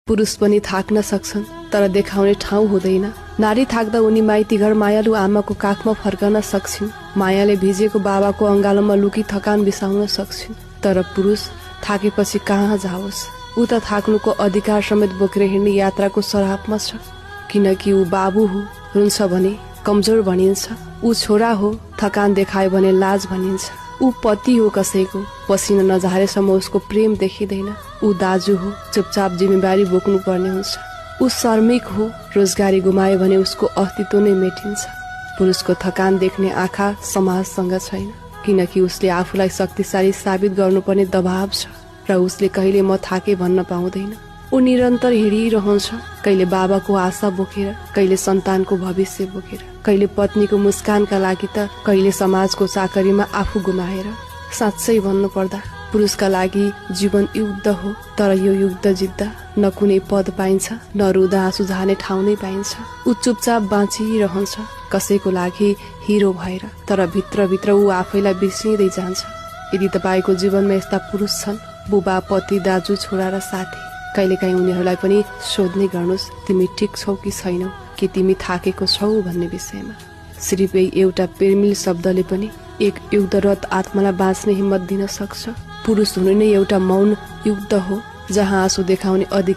पुरुष पनि थाक्न सक्छन् तर देखाउने ठाउँ हुँदैन। नारी थाक्दा उनी माइती घर मायालु आमाको काखमा फर्कन सक्छिन्। मायाले भिजेको बाबाको अंगालोमा लुकी थकान बिसाउन सक्छिन्। तर पुरुष थाकेपछि कहाँ जाओस्? ऊ त थाक्नुको अधिकार समेत बोकेर हिँड्ने यात्राको सरापमा छ। किनकि ऊ बाबु हो, रुन्छ भने कमजोर भनिन्छ। ऊ छोरा हो, थकान देखायो भने लाज भनिन्छ। ऊ पति हो कसैको, पसिना नझारेसम्म उसको प्रेम देखिँदैन। ऊ दाजु हो, चुपचाप जिम्मेवारी बोक्नु पर्ने हुन्छ। ऊ श्रमिक हो, रोजगारी गुमायो भने उसको अस्तित्व नै मेटिन्छ। पुरुषको थकान देख्ने आँखा समाजसँग छैन, किनकि उसले आफूलाई शक्तिशाली साबित गर्नुपर्ने दबाव छ र उसले कहिले म थाके भन्न पाउँदैन। ऊ निरन्तर हिँडिरहन्छ, कहिले बाबाको आशा बोकेर, कहिले सन्तानको भविष्य बोकेर, कहिले पत्नीको मुस्कानका लागि त कहिले समाजको चाकरीमा आफू गुमाएर। साँच्चै भन्नु पर्दा पुरुषका लागि जीवन युद्ध हो, तर यो युद्ध जित्दा न कुनै पद पाइन्छ, न रुँदा आँसु झार्ने ठाउँ नै पाइन्छ। ऊ चुपचाप बाँचिरहन्छ कसैको लागि हिरो भएर, तर भित्रभित्र ऊ आफैलाई बिर्सिँदै जान्छ। यदि तपाईँको जीवनमा यस्ता पुरुष छन्, बुबा, पति, दाजु, छोरा र साथी, कहिलेकाहीँ उनीहरूलाई पनि सोध्ने गर्नुहोस्, तिमी ठिक छौ कि छैनौ, कि तिमी थाकेको छौ भन्ने विषयमा। सिर्फ एउटा प्रेमिल शब्दले पनि एक युद्धरत आत्मालाई बाँच्ने हिम्मत दिन सक्छ। पुरुष हुनु नै एउटा मौन युद्ध हो, जहाँ आँसु देखाउने अधिकार